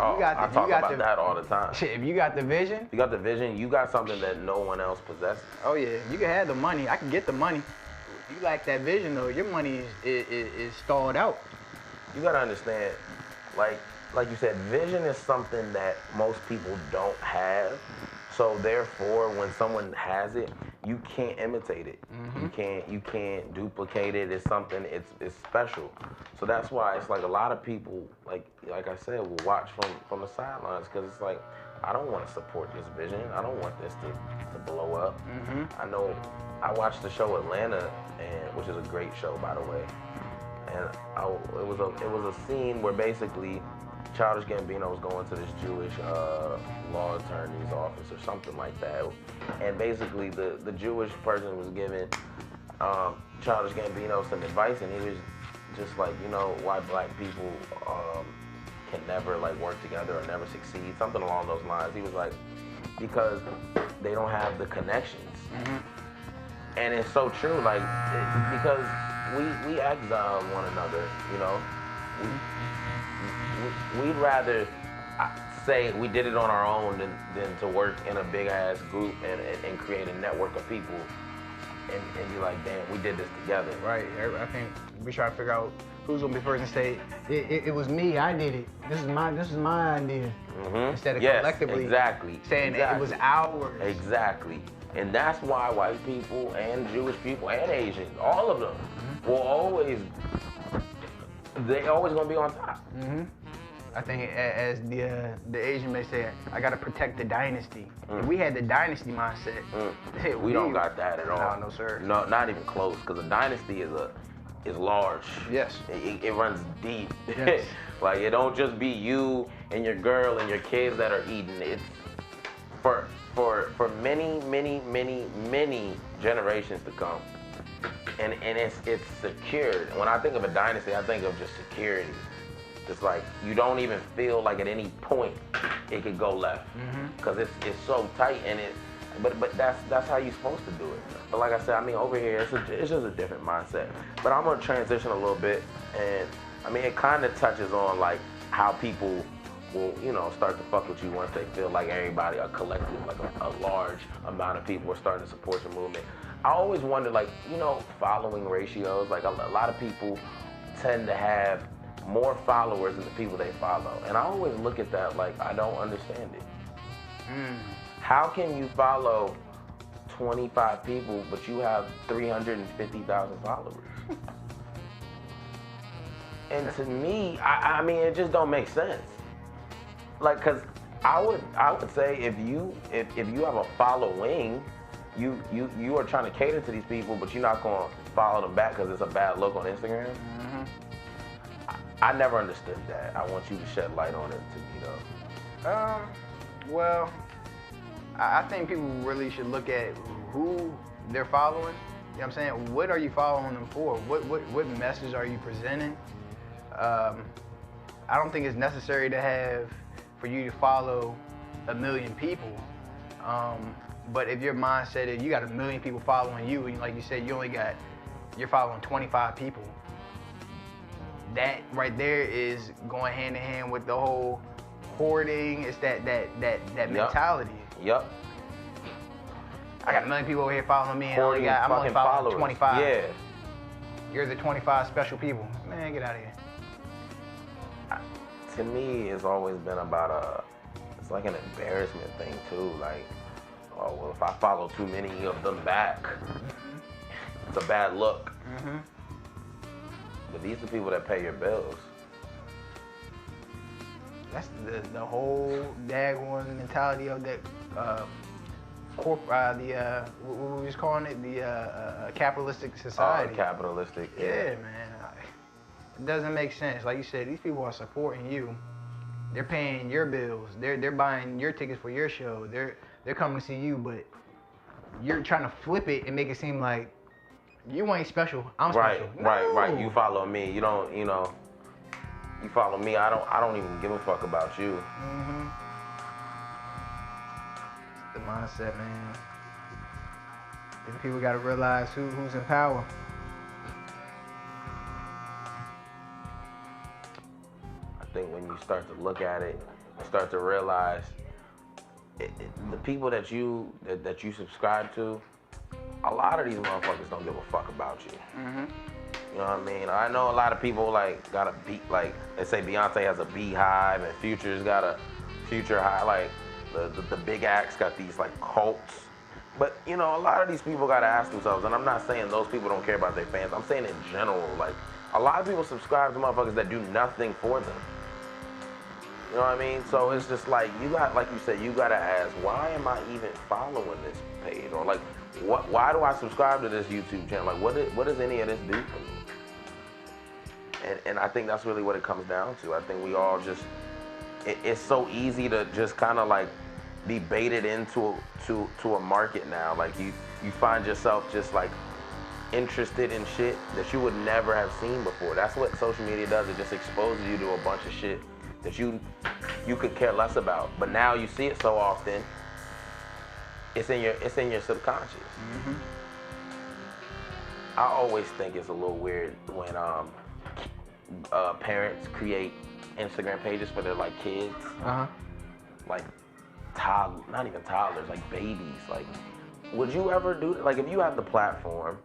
Oh, I talk about that all the time. Shit, if you got the vision. You got the vision, you got something that no one else possesses. Oh yeah, you can have the money. I can get the money. If you lack that vision though, your money is stalled out. You gotta understand, like you said, vision is something that most people don't have. So therefore, when someone has it, you can't imitate it. You can't duplicate it. It's something. It's special. So that's why it's like a lot of people, like I said, will watch from the sidelines because it's like, I don't want to support this vision. I don't want this to blow up. I know. I watched the show Atlanta, which is a great show, by the way. And it was a scene where basically Childish Gambino was going to this Jewish law attorney's office or something like that. And basically the Jewish person was giving Childish Gambino some advice, and he was just like, you know, why black people can never like work together or never succeed, something along those lines. He was like, because they don't have the connections. And it's so true, like, because we exile one another, you know. We'd rather say we did it on our own than to work in a big ass group and create a network of people and be like, damn, we did this together. Right. I think we try to figure out who's gonna be first and say, it was me, I did it. This is my idea. Instead of collectively saying it was ours. Exactly. And that's why white people and Jewish people and Asians, all of them, they always gonna be on top. I think as the Asian may say, I gotta protect the dynasty. If we had the dynasty mindset, we don't got that at all. No, sir. No, not even close. Because a dynasty is large. Yes. It runs deep. Yes. Like, it don't just be you and your girl and your kids that are eating. It's for many generations to come. And it's secured. When I think of a dynasty, I think of just security. It's like you don't even feel like at any point it could go left because it's so tight and but that's how you're supposed to do it. But like I said, I mean, over here it's just a different mindset. But I'm gonna transition a little bit, and I mean, it kind of touches on like how people will, you know, start to fuck with you once they feel like everybody, a collective, like a large amount of people are starting to support your movement. I always wonder, like, you know, following ratios. Like a lot of people tend to have more followers than the people they follow. And I always look at that like, I don't understand it. How can you follow 25 people, but you have 350,000 followers? And to me, I mean, it just don't make sense. Like, cause I would say if you have a following, you are trying to cater to these people, but you're not gonna follow them back because it's a bad look on Instagram. I never understood that. I want you to shed light on it to me, though. Well, I think people really should look at who they're following. You know what I'm saying? What are you following them for? What message are you presenting? I don't think it's necessary for you to follow 1 million people. But if your mindset is you got 1 million people following you, and like you said, you're following 25 people. That right there is going hand in hand with the whole hoarding. It's that mentality. Yep. I got 1 million people over here following me, and I'm only following 25. Yeah. You're the 25 special people. Man, get out of here. To me, it's always been about it's like an embarrassment thing too. Like, oh, well, if I follow too many of them back, it's a bad look. But these are the people that pay your bills. That's the whole daggone mentality of that what we was calling it, the capitalistic society. Capitalistic. Yeah, man. It doesn't make sense. Like you said, these people are supporting you. They're paying your bills. They're buying your tickets for your show. They're coming to see you, but you're trying to flip it and make it seem like you ain't special. I'm special. No. Right. You follow me. You don't. You know. You follow me. I don't even give a fuck about you. The mindset, man. Then people gotta realize who's in power. I think when you start to look at it start to realize the people that you subscribe to, a lot of these motherfuckers don't give a fuck about you. You know what I mean? I know a lot of people like got a beat, like they say Beyonce has a beehive and Future's got a Future High, like the big acts got these like cults. But you know, a lot of these people gotta ask themselves, and I'm not saying those people don't care about their fans. I'm saying in general, like a lot of people subscribe to motherfuckers that do nothing for them. You know what I mean? So it's just like you got, like you said, you gotta ask, why am I even following this page, or like, why do I subscribe to this YouTube channel? Like, what does any of this do for me? And I think that's really what it comes down to. I think we all just, it's so easy to just kind of like be baited into a market now. Like you find yourself just like interested in shit that you would never have seen before. That's what social media does. It just exposes you to a bunch of shit that you could care less about. But now you see it so often, it's in your subconscious. I always think it's a little weird when parents create Instagram pages for their like kids, like not even toddlers, like babies. Like, would you ever do that? Like, if you have the platform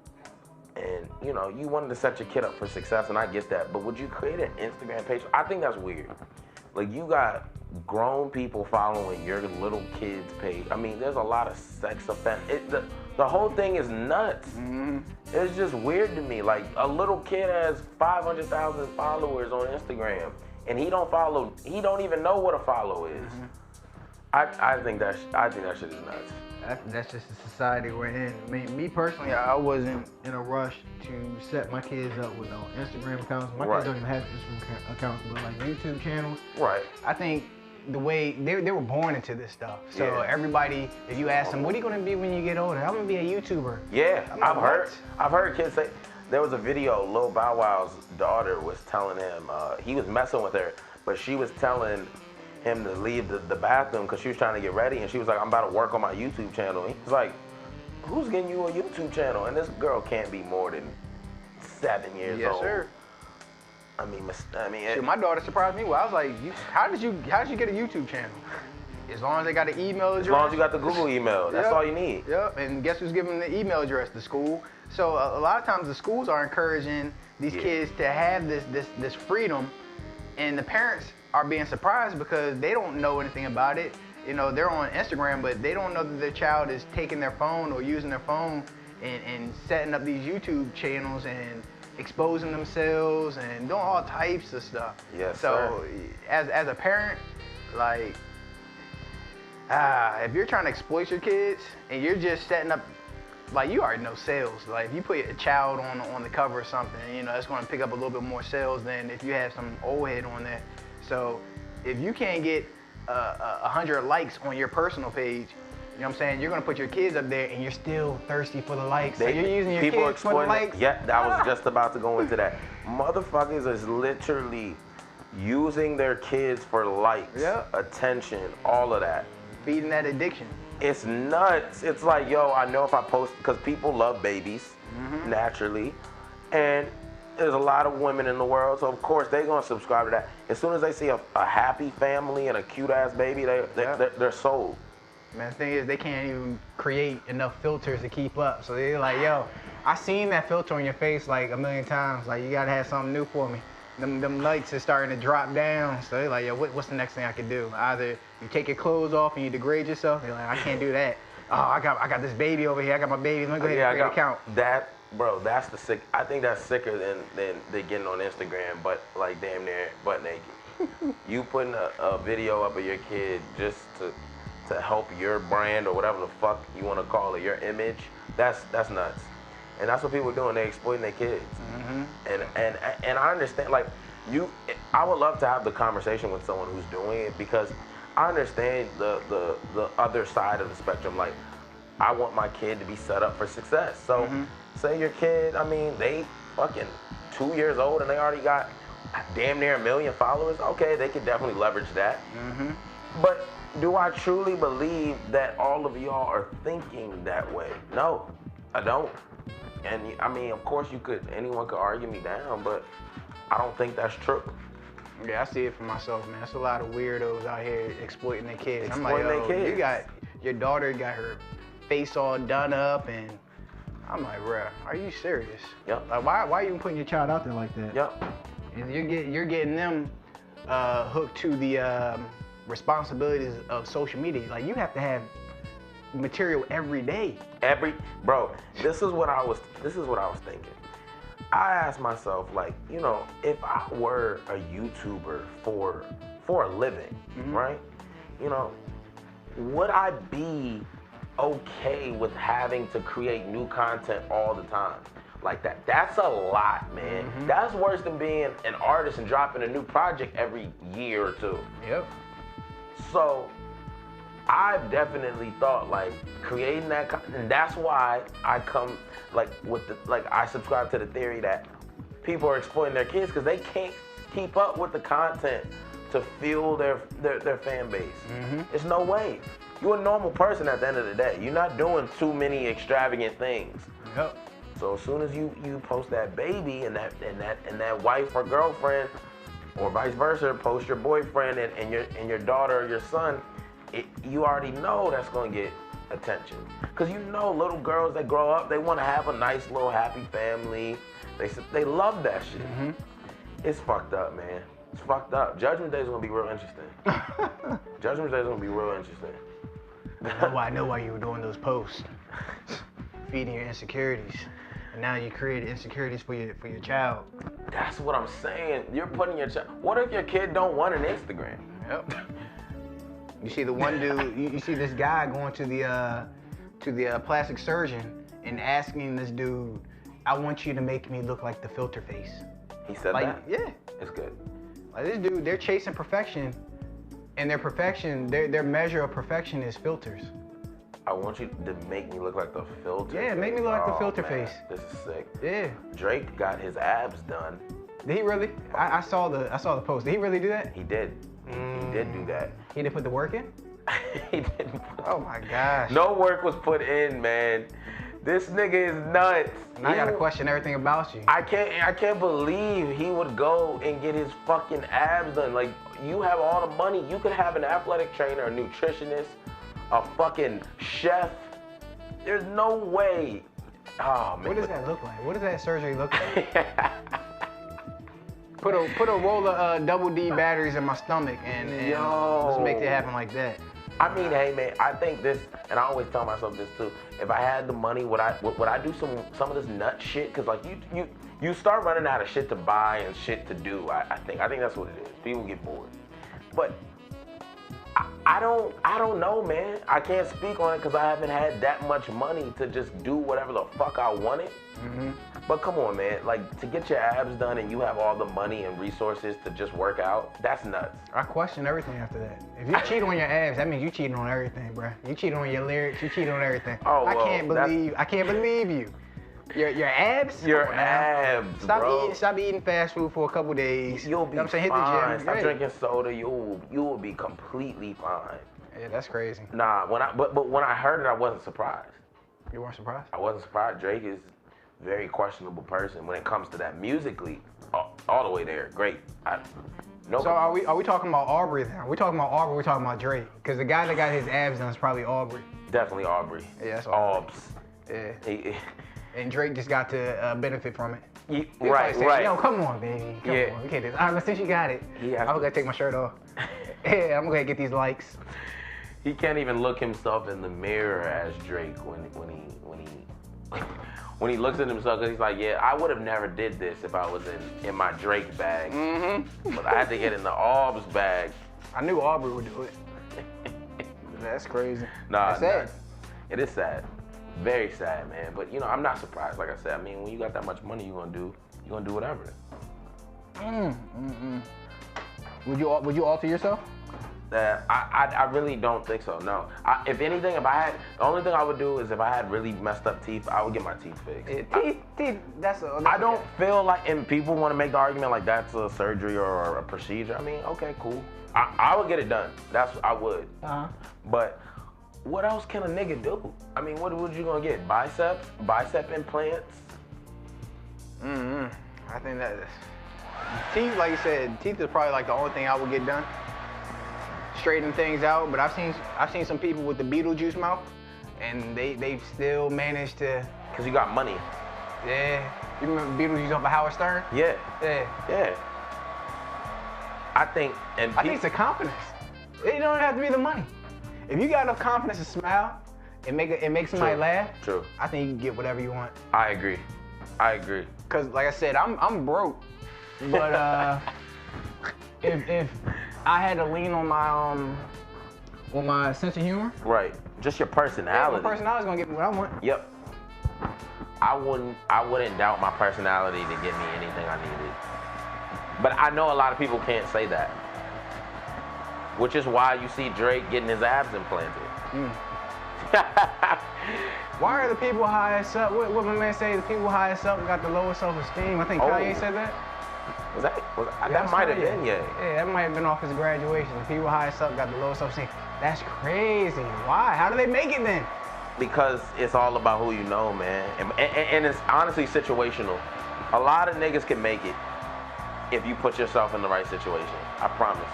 and you know you wanted to set your kid up for success, and I get that, but would you create an Instagram page? I think that's weird. Like, you got grown people following your little kid's page. I mean, there's a lot of sex offense. The whole thing is nuts. It's just weird to me. Like, a little kid has 500,000 followers on Instagram, and he don't even know what a follow is. I think that shit is nuts. That's just the society we're in. I mean, me personally, I wasn't in a rush to set my kids up with Instagram accounts. My kids don't even have Instagram accounts, but like YouTube channels. Right. I think the way they were born into this stuff. So everybody, if you ask them, what are you gonna be when you get older? I'm gonna be a YouTuber. Yeah, I've heard kids say. There was a video, Lil Bow Wow's daughter was telling him, he was messing with her, but she was telling him to leave the bathroom because she was trying to get ready, and she was like, I'm about to work on my YouTube channel. And he's like, who's getting you a YouTube channel? And this girl can't be more than 7 years old. Yes, sir. I mean, Shoot, my daughter surprised me. Well, I was like, how did you get a YouTube channel? As long as they got an email address. As long as you got the Google email, that's all you need. Yep, and guess who's giving them the email address? The school. So a lot of times the schools are encouraging these kids to have this freedom, and the parents are being surprised because they don't know anything about it. You know, they're on Instagram, but they don't know that their child is taking their phone or using their phone and setting up these YouTube channels and exposing themselves and doing all types of stuff. Yes, so as a parent, like, if you're trying to exploit your kids and you're just setting up, like, you already know sales. Like, if you put a child on the cover or something, you know, it's going to pick up a little bit more sales than if you have some old head on there. So if you can't get 100 likes on your personal page, you know what I'm saying, you're going to put your kids up there and you're still thirsty for the likes. So you're using your kids for the likes. Yeah, I was just about to go into that. Motherfuckers is literally using their kids for likes, attention, all of that. Feeding that addiction. It's nuts. It's like, yo, I know if I post, because people love babies, naturally, and there's a lot of women in the world, so of course they're gonna subscribe to that. As soon as they see a happy family and a cute ass baby, they're sold. Man, the thing is, they can't even create enough filters to keep up. So they're like, yo, I seen that filter on your face like a million times. Like, you gotta have something new for me. Them lights are starting to drop down. So they're like, yo, what's the next thing I can do? Either you take your clothes off and you degrade yourself. They're like, I can't do that. Oh, I got this baby over here. I got my baby. Let me go ahead and create an account. That, bro, that's the sick. I think that's sicker than they getting on Instagram, but like damn near butt naked. You putting a video up of your kid just to help your brand or whatever the fuck you want to call it, your image. That's nuts. And that's what people are doing. They're exploiting their kids. And I understand, like, I would love to have the conversation with someone who's doing it, because I understand the other side of the spectrum. Like, I want my kid to be set up for success. So say your kid, I mean, they fucking 2 years old and they already got damn near 1 million followers. Okay, they could definitely leverage that. But do I truly believe that all of y'all are thinking that way? No, I don't. And I mean, of course anyone could argue me down, but I don't think that's true. Yeah, I see it for myself, man. There's a lot of weirdos out here exploiting their kids. Exploiting their kids. You got your daughter got her face all done up, and I'm like, bruh, are you serious? Yep. Like, why are you even putting your child out there like that? Yep. And you're getting them hooked to the responsibilities of social media. Like, you have to have material every day. Bro, this is what I was thinking. I asked myself, like, you know, if I were a YouTuber for a living, right? You know, would I be okay with having to create new content all the time? Like that. That's a lot, man. That's worse than being an artist and dropping a new project every year or two. Yep. So I've definitely thought like creating that, and that's why I come like with the I subscribe to the theory that people are exploiting their kids because they can't keep up with the content to fuel their fan base. There's no way. You're a normal person at the end of the day. You're not doing too many extravagant things. Yep. So as soon as you post that baby and that wife or girlfriend, or vice versa, post your boyfriend and your daughter or your son, you already know that's gonna get attention. Cause you know little girls that grow up, they want to have a nice little happy family. They love that shit. It's fucked up, man. It's fucked up. Judgment Day is gonna be real interesting. Judgment Day is gonna be real interesting. I know why you were doing those posts, feeding your insecurities, and now you created insecurities for your child. That's what I'm saying. You're putting your child. What if your kid don't want an Instagram? Yep. You see the one dude. You see this guy going to the plastic surgeon and asking this dude, "I want you to make me look like the filter face." He said like, that? Yeah. It's good. Like this dude, they're chasing perfection, and their perfection, their measure of perfection is filters. I want you to make me look like the filter. Yeah, face. make me look like the filter Man, face. This is sick. Yeah. Drake got his abs done. Did he really? I saw the post. Did he really do that? He did. He did do that. He didn't put the work in? He didn't. Oh my gosh. No work was put in, man. This nigga is nuts. And I gotta question everything about you. I can't believe he would go and get his fucking abs done. Like, you have all the money. You could have an athletic trainer, a nutritionist, a fucking chef. There's no way. Oh man. What does that look like? What does that surgery look like? Put a roll of double D batteries in my stomach and let's make it happen like that. I mean, hey man, I think this, and I always tell myself this too. If I had the money, would I do some of this nut shit? Cause like you start running out of shit to buy and shit to do. I think that's what it is. People get bored. But I don't know, man. I can't speak on it because I haven't had that much money to just do whatever the fuck I wanted. But come on, man. Like, to get your abs done and you have all the money and resources to just work out, that's nuts. I question everything after that. If you cheat on your abs, that means you cheating on everything, bro. You cheating on your lyrics, you cheating on everything. Oh, well, I can't believe you. Your abs? Your abs, bro. Stop eating fast food for a couple days. You'll be fine. Hit the gym. Stop drinking soda. You will be completely fine. Yeah, that's crazy. Nah, but when I heard it, I wasn't surprised. You weren't surprised? I wasn't surprised. Drake is a very questionable person when it comes to that musically. All the way there. Great. So are we talking about Aubrey then? Are we talking about Aubrey or are we talking about Drake? Because the guy that got his abs done is probably Aubrey. Definitely Aubrey. Yeah, that's Aubrey. Yeah. And Drake just got to benefit from it. Right. Yo, come on, baby. Come on. We can't do this. All right, since you got it, I'm gonna take my shirt off. Yeah, I'm gonna get these likes. He can't even look himself in the mirror as Drake when he looks at himself, because he's like, yeah, I would have never did this if I was in my Drake bag. But I had to get in the Aubs bag. I knew Aubrey would do it. That's crazy. Nah, that's sad. It is sad. Very sad, man. But you know, I'm not surprised. Like I said, I mean, when you got that much money, you're gonna do whatever. Would you alter yourself? I really don't think so. No. If anything, the only thing I would do is if I had really messed up teeth, I would get my teeth fixed. Teeth. I don't feel like, and people want to make the argument like that's a surgery or a procedure. I mean, okay, cool. I would get it done. I would. But what else can a nigga do? I mean, what you gonna get? Bicep implants? I think that Teeth, like you said, teeth is probably like the only thing I would get done. Straighten things out, but I've seen some people with the Beetlejuice mouth, and they've still managed to. Cause you got money. Yeah. You remember Beetlejuice off of Howard Stern? Yeah. Yeah. Yeah. I think it's the confidence. It don't have to be the money. If you got enough confidence to smile and make somebody laugh, True. I think you can get whatever you want. I agree. Cause like I said, I'm broke, but if I had to lean on my sense of humor, right? Just your personality. My personality's gonna get me what I want. Yep. I wouldn't doubt my personality to get me anything I needed. But I know a lot of people can't say that. Which is why you see Drake getting his abs implanted. Why are the people highest up? What my man say? The people highest up got the lowest self-esteem. I think Kanye said that. That might have been, yeah. Yeah, that might have been off his graduation. The people highest up got the lowest self-esteem. That's crazy. Why? How do they make it then? Because it's all about who you know, man. And it's honestly situational. A lot of niggas can make it if you put yourself in the right situation. I promise.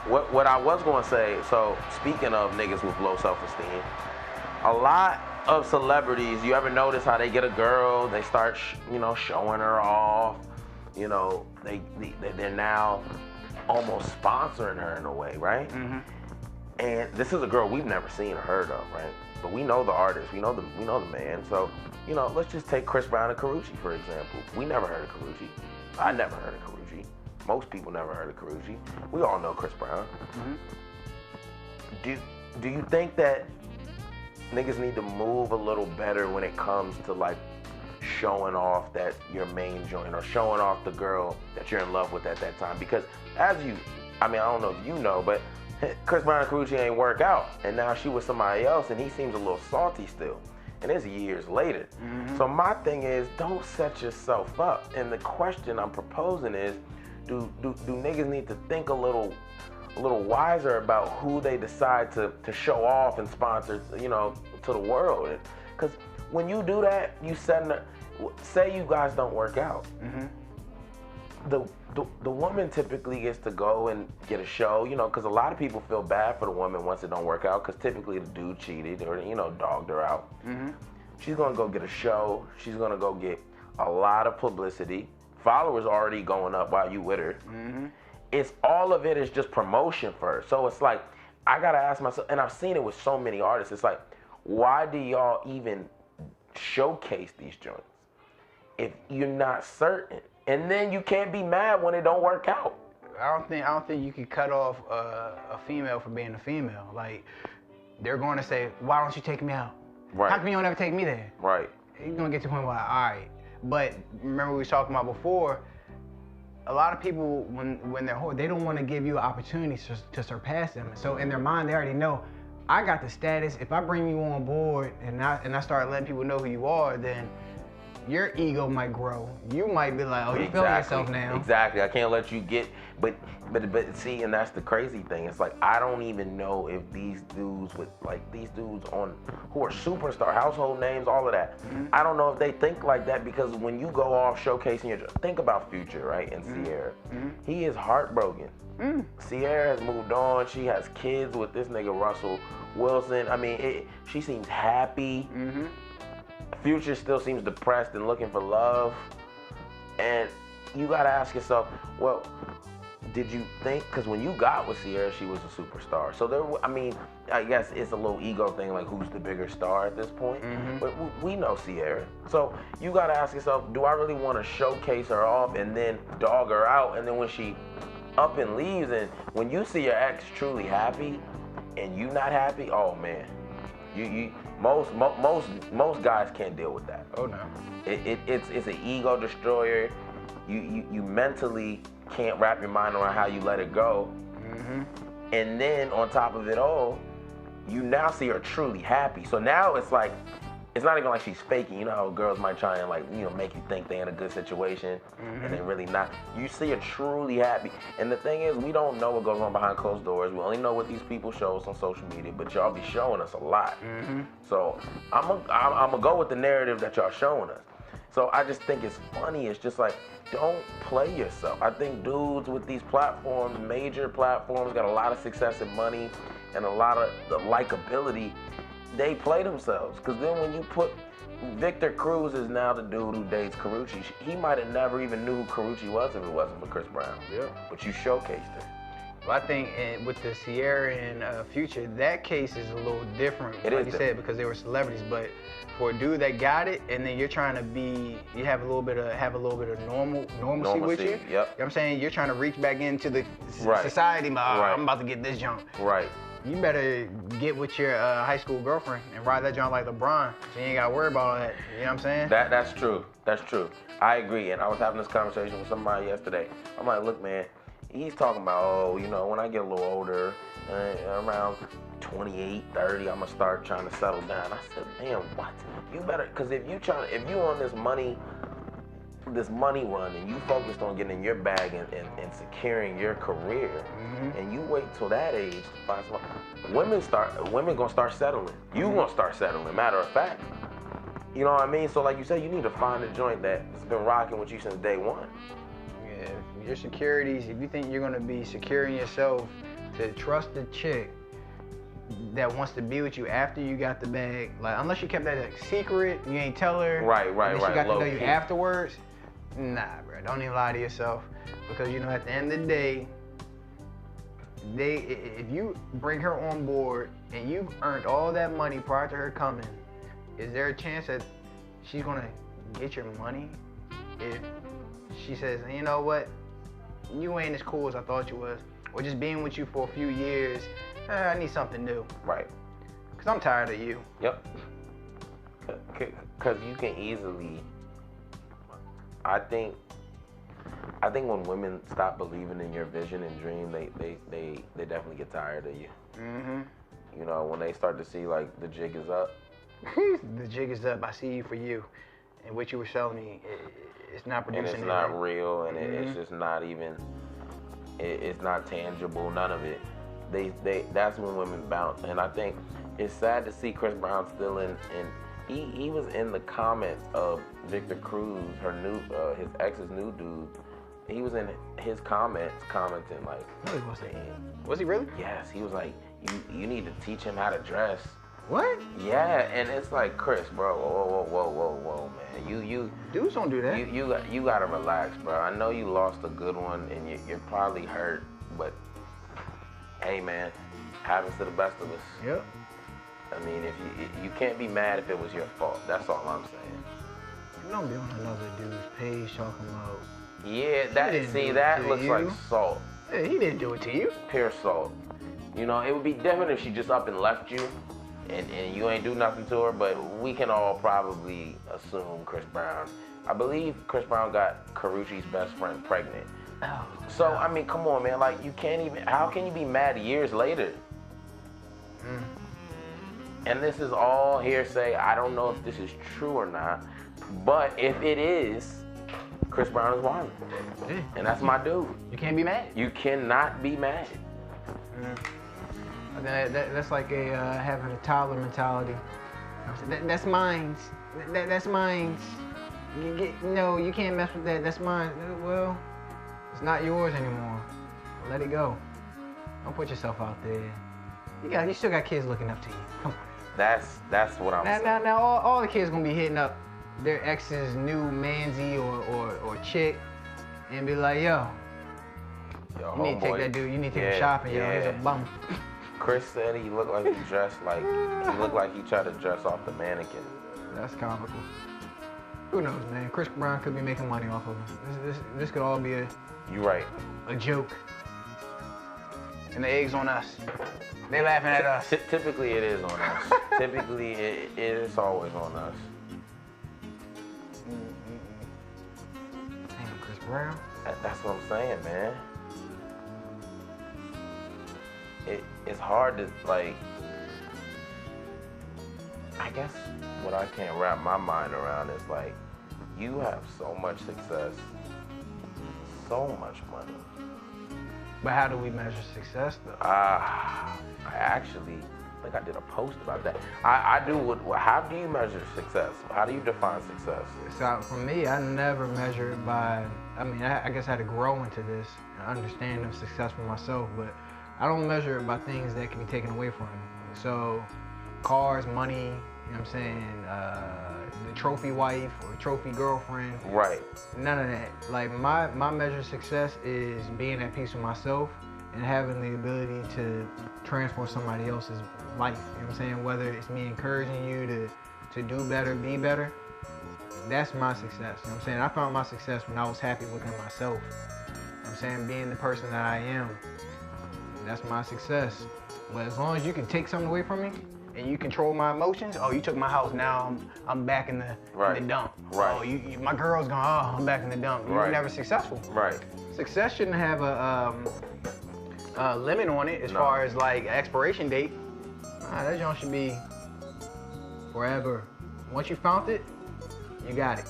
What I was going to say, so speaking of niggas with low self-esteem, a lot of celebrities, you ever notice how they get a girl, they start showing her off, they're now almost sponsoring her in a way, right? Mm-hmm. And this is a girl we've never seen or heard of, right? But we know the artist, we know the man. So, let's just take Chris Brown and Karrueche, for example. We never heard of Karrueche. I never heard of Karrueche. Most people never heard of Karrueche. We all know Chris Brown. Mm-hmm. Do you think that niggas need to move a little better when it comes to like showing off that your main joint or showing off the girl that you're in love with at that time? Because I don't know if you know, but Chris Brown and Karrueche ain't work out, and now she with somebody else, and he seems a little salty still. And it's years later. Mm-hmm. So my thing is, don't set yourself up. And the question I'm proposing is, do niggas need to think a little wiser about who they decide to show off and sponsor, to the world? Because when you do that, you say you guys don't work out. Mm-hmm. The woman typically gets to go and get a show, because a lot of people feel bad for the woman once it don't work out, because typically the dude cheated or, dogged her out. Mm-hmm. She's gonna go get a show. She's gonna go get a lot of publicity. Followers already going up while you with her. Mm-hmm. It's all of it is just promotion first. So it's like, I gotta ask myself, and I've seen it with so many artists, it's like, why do y'all even showcase these joints if you're not certain? And then you can't be mad when it don't work out. I don't think you can cut off a female for being a female. Like, they're going to say, why don't you take me out? Right. How come you don't ever take me there? Right. You're going to get to the point where, all right. But remember we was talking about before, a lot of people, when they're whole, they don't want to give you opportunities to surpass them. So in their mind, they already know, I got the status. If I bring you on board and I start letting people know who you are, then your ego might grow. You might be like, oh, you feel yourself now. Exactly. I can't let you get, but see, and that's the crazy thing. It's like, I don't even know if these dudes who are superstar, household names, all of that. Mm-hmm. I don't know if they think like that, because when you go off showcasing think about Future, right, and Sierra. Mm-hmm. He is heartbroken. Mm. Sierra has moved on. She has kids with this nigga Russell Wilson. I mean, she seems happy. Mm-hmm. Future still seems depressed and looking for love. And you gotta ask yourself, well, did you think, because when you got with Sierra, she was a superstar. So I guess it's a little ego thing, like who's the bigger star at this point. Mm-hmm. But we know Sierra. So you gotta ask yourself, do I really wanna showcase her off and then dog her out? And then when she up and leaves, and when you see your ex truly happy and you not happy, oh man. Most guys can't deal with that. Oh no. It's an ego destroyer. You mentally can't wrap your mind around how you let it go. Mm-hmm. And then on top of it all, you now see her truly happy. So now it's like, it's not even like she's faking. You know how girls might try and make you think they're in a good situation, mm-hmm. and they're really not. You see her truly happy. And the thing is, we don't know what goes on behind closed doors. We only know what these people show us on social media, but y'all be showing us a lot. Mm-hmm. So I'm gonna go with the narrative that y'all showing us. So I just think it's funny. It's just like, don't play yourself. I think dudes with these platforms, major platforms, got a lot of success and money and a lot of the likability, they play themselves. Because then when you put, Victor Cruz is now the dude who dates Karrueche. He might have never even knew who Karrueche was if it wasn't for Chris Brown. Yeah. But you showcased her. Well, I think with the Sierra and Future, that case is a little different, like you said, because they were celebrities. But for a dude that got it, and then you're trying to be, you have a little bit of normalcy with you. Yep. You know what I'm saying? You're trying to reach back into the society. I'm about to get this junk. Right. You better get with your high school girlfriend and ride that junk like LeBron. So you ain't got to worry about all that. You know what I'm saying? That's true. That's true. I agree. And I was having this conversation with somebody yesterday. I'm like, look, man, he's talking about, oh, you know, when I get a little older, around 28, 30, I'm gonna start trying to settle down. I said, man, what? You better, because if you on this money run and you focused on getting in your bag and securing your career, and you wait till that age to find someone, women gonna start settling. You gonna start settling, matter of fact. You know what I mean? So like you said, you need to find a joint that's been rocking with you since day one. Yeah, your securities, if you think you're gonna be securing yourself to trust the chick that wants to be with you after you got the bag, like unless you kept that like, secret, you ain't tell her. Right. And then she got to know you afterwards. Nah, bro, don't even lie to yourself, because you know at the end of the day, if you bring her on board and you've earned all that money prior to her coming, is there a chance that she's gonna get your money if she says, you know what, you ain't as cool as I thought you was, or just being with you for a few years, I need something new. Right. Because I'm tired of you. Yep. Because you can easily, I think when women stop believing in your vision and dream, they definitely get tired of you. You know, when they start to see like the jig is up. The jig is up. I see you for you, and what you were selling me, it's not producing. And it's not real, and it's just not even. It's not tangible. None of it. That's when women bounce, and I think it's sad to see Chris Brown still in. He was in the comments of Victor Cruz, his ex's new dude. He was in his comments commenting like, no, was he really? Yes, he was like, you need to teach him how to dress. What? Yeah, and it's like, Chris, bro, whoa, man. You dudes don't do that. You gotta relax, bro. I know you lost a good one and you're probably hurt, but hey, man, happens to the best of us. Yep. I mean, if you can't be mad if it was your fault. That's all I'm saying. You don't be on another dude's page talking about. Yeah, that looks like salt. Yeah, he didn't do it to you. Pure salt. You know, it would be different if she just up and left you. And you ain't do nothing to her, but we can all probably assume Chris Brown. I believe Chris Brown got Karrueche's best friend pregnant. Oh, so, I mean, come on, man. Like, how can you be mad years later? And this is all hearsay. I don't know if this is true or not, but if it is, Chris Brown is wild. Yeah. And that's my dude. You can't be mad. You cannot be mad. That's like having a toddler mentality. That's mine. That's mine. No, you can't mess with that. That's mine. Well, it's not yours anymore. Let it go. Don't put yourself out there. You still got kids looking up to you. Come on. That's what I'm saying. Now all the kids gonna be hitting up their ex's new mansy or chick and be like, yo, you need to take that dude. You need to take him shopping. Yo, he's a bum. Chris said he looked like he tried to dress off the mannequin. That's comical. Who knows, man? Chris Brown could be making money off of him. This could all be You right. A joke. And the egg's on us. They laughing at us. Typically it is on us. Typically it is always on us. Damn, Chris Brown. That's what I'm saying, man. It's hard to, like, I guess what I can't wrap my mind around is, like, you have so much success, so much money. But how do we measure success, though? I actually think I did a post about that. I do what, how do you measure success? How do you define success? So for me, I never measure it by, I guess I had to grow into this and understand of success for myself, but I don't measure it by things that can be taken away from me. So cars, money, you know what I'm saying, the trophy wife or trophy girlfriend. Right. None of that. Like my measure of success is being at peace with myself and having the ability to transform somebody else's life. You know what I'm saying? Whether it's me encouraging you to do better, be better, that's my success. You know what I'm saying? I found my success when I was happy within myself. You know what I'm saying? Being the person that I am, that's my success. But as long as you can take something away from me and you control my emotions, oh, you took my house, now I'm back in the dump. Right. Oh, my girl's gone, oh, I'm back in the dump. You're never successful. Right. Success shouldn't have a limit on it as far as like expiration date. That joint should be forever. Once you found it, you got it.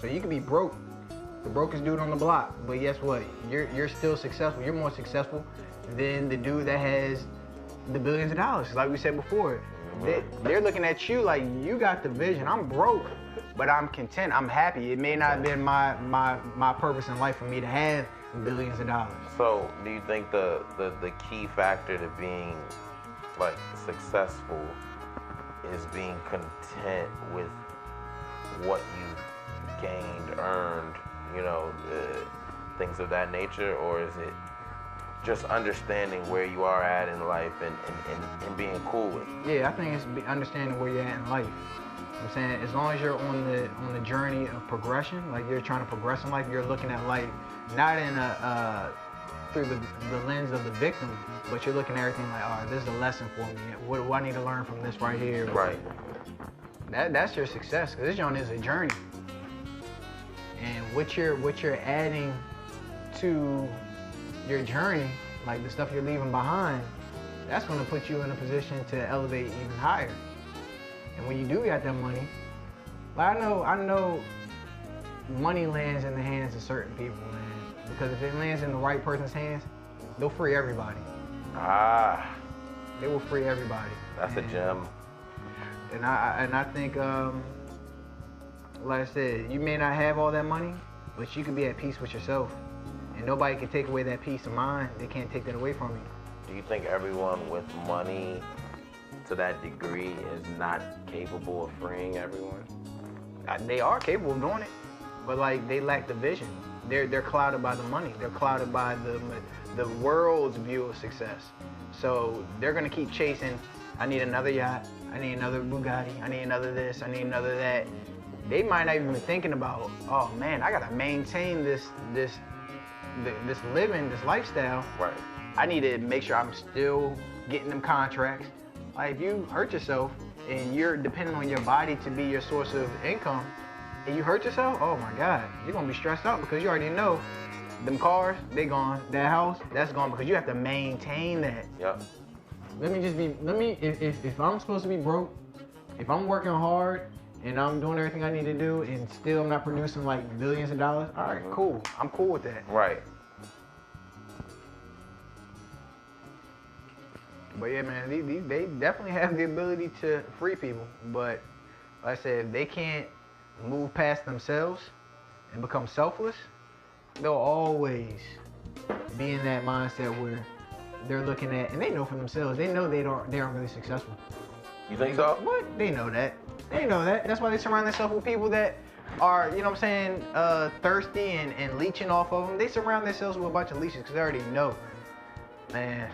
So you can be broke, the brokest dude on the block, but guess what? You're still successful. You're more successful than the dude that has the billions of dollars. Like we said before, they're looking at you like you got the vision. I'm broke, but I'm content. I'm happy. It may not have been my purpose in life for me to have billions of dollars. So do you think the key factor to being like successful is being content with what you've gained, earned, you know, things of that nature, or is it just understanding where you are at in life and being cool with it? Yeah, I think it's understanding where you're at in life. You know what I'm saying, as long as you're on the journey of progression, like you're trying to progress in life, you're looking at life not in through the lens of the victim, but you're looking at everything like, all right, this is a lesson for me. What do I need to learn from this right here? Right. That's your success, because this joint is a journey. And what you're adding to your journey, like the stuff you're leaving behind, that's going to put you in a position to elevate even higher. And when you do get that money, like I know money lands in the hands of certain people, man. Because if it lands in the right person's hands, they'll free everybody. They will free everybody. That's a gem. And I think, like I said, you may not have all that money, but you can be at peace with yourself. And nobody can take away that peace of mind. They can't take that away from you. Do you think everyone with money to that degree is not capable of freeing everyone? They are capable of doing it, but like they lack the vision. They're clouded by the money. They're clouded by the world's view of success. So they're gonna keep chasing. I need another yacht. I need another Bugatti. I need another this. I need another that. They might not even be thinking about, oh man, I gotta maintain this living, this lifestyle. Right. I need to make sure I'm still getting them contracts. Like if you hurt yourself and you're depending on your body to be your source of income, and you hurt yourself, oh my God, you're gonna be stressed out because you already know them cars, they gone. That house, that's gone, because you have to maintain that. Yep. If I'm supposed to be broke, if I'm working hard and I'm doing everything I need to do and still I'm not producing like billions of dollars, all right, cool. I'm cool with that. Right. But yeah, man, they definitely have the ability to free people. But like I said, if they can't move past themselves and become selfless, they'll always be in that mindset where they're looking at, and they know for themselves, they know they aren't really successful. You think so? What? They know that. They know that. That's why they surround themselves with people that are, you know what I'm saying, thirsty and leeching off of them. They surround themselves with a bunch of leeches because they already know, man,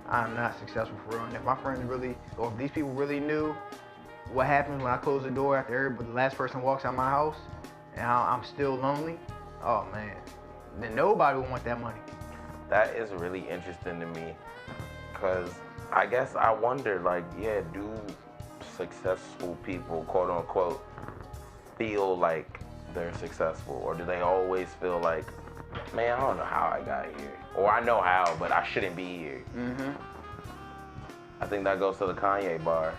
I'm not successful for real. And if my friends really, or if these people really knew what happens when I close the door after the last person walks out my house and I'm still lonely, oh man, then nobody would want that money. That is really interesting to me, because I guess I wonder, like, yeah, do successful people, quote unquote, feel like they're successful, or do they always feel like, man, I don't know how I got here, or I know how, but I shouldn't be here? Mm-hmm. I think that goes to the Kanye bar.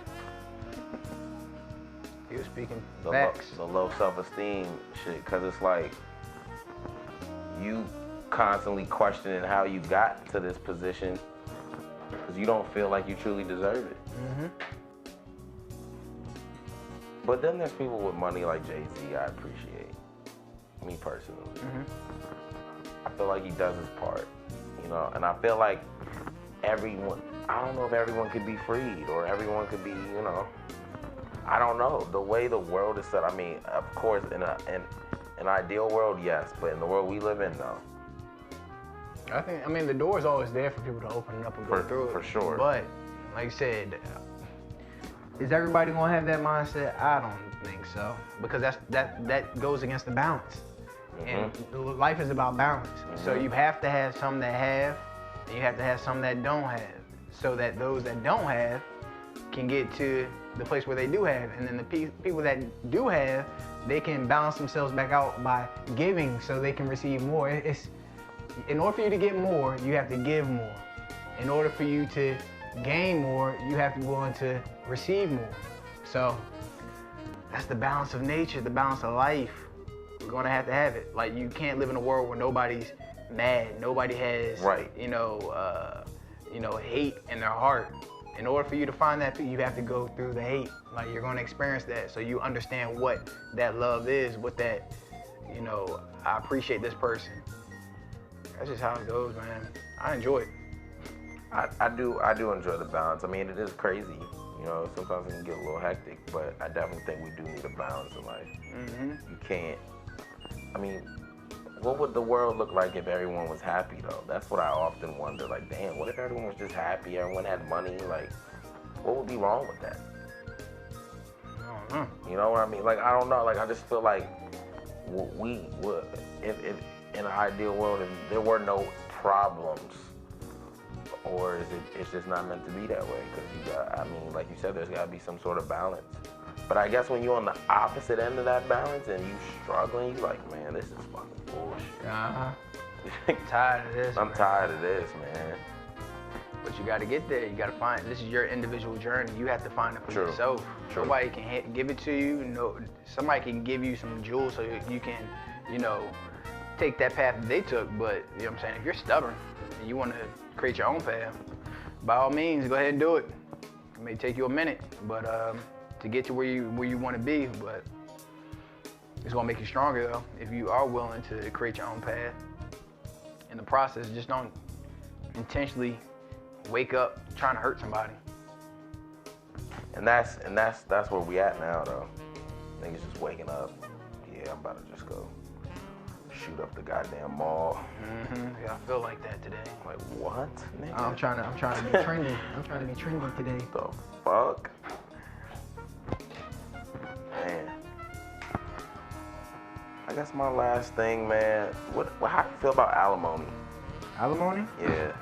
He was speaking The facts. the low self-esteem shit, because it's like you constantly questioning how you got to this position, because because you don't feel like you truly deserve it. But then there's people with money like Jay-Z I appreciate, me personally. I feel like he does his part, you know, and I feel like everyone, I don't know if everyone could be freed or everyone could be, you know, I don't know. The way the world is set, I mean, of course, in an ideal world, yes, but in the world we live in, no. I mean, the door is always there for people to open it up and go through it. For sure. But, like you said, is everybody gonna have that mindset? I don't think so, because that goes against the balance. And life is about balance. So you have to have some that have, and you have to have some that don't have, so that those that don't have can get to the place where they do have, and then the people that do have, they can balance themselves back out by giving, so they can receive more. In order for you to get more, you have to give more. In order for you to gain more, you have to be willing to receive more. So that's the balance of nature, the balance of life. We're gonna have to have it. Like, you can't live in a world where nobody's mad, nobody has, you know, hate in their heart. In order for you to find that, you have to go through the hate. Like, you're gonna experience that, so you understand what that love is, what that, you know, I appreciate this person. That's just how it goes, man. I enjoy it. I do enjoy the balance. I mean, it is crazy. You know, sometimes it can get a little hectic, but I definitely think we do need a balance in life. You can't, I mean, what would the world look like if everyone was happy, though? That's what I often wonder. Like, damn, what if everyone was just happy, everyone had money? Like, what would be wrong with that? I don't know. You know what I mean? Like, I don't know. Like, I just feel like we would, if in an ideal world, if there were no problems, or is it's just not meant to be that way? Because you got, I mean, like you said, there's got to be some sort of balance. But I guess when you're on the opposite end of that balance and you struggling, you like, man, this is fucking bullshit. I'm tired of this. I'm tired of this, man. But you got to get there. You got to find. This is your individual journey. You have to find it for yourself. Nobody can give it to you. No, somebody can give you some jewels so you can, you know, take that path that they took. But you know what I'm saying? If you're stubborn and you want to create your own path, by all means, go ahead and do it. It may take you a minute, but to get to where you want to be, but it's gonna make you stronger though if you are willing to create your own path. In the process, just don't intentionally wake up trying to hurt somebody. And that's where we at now though. Niggas just waking up. Yeah, I'm about to just go shoot up the goddamn mall. Yeah, I feel like that today. Like, what, nigga? I'm trying to be trendy. I'm trying to be trendy today. The fuck? Man. I guess my last thing, man. How do you feel about alimony? Alimony? Yeah.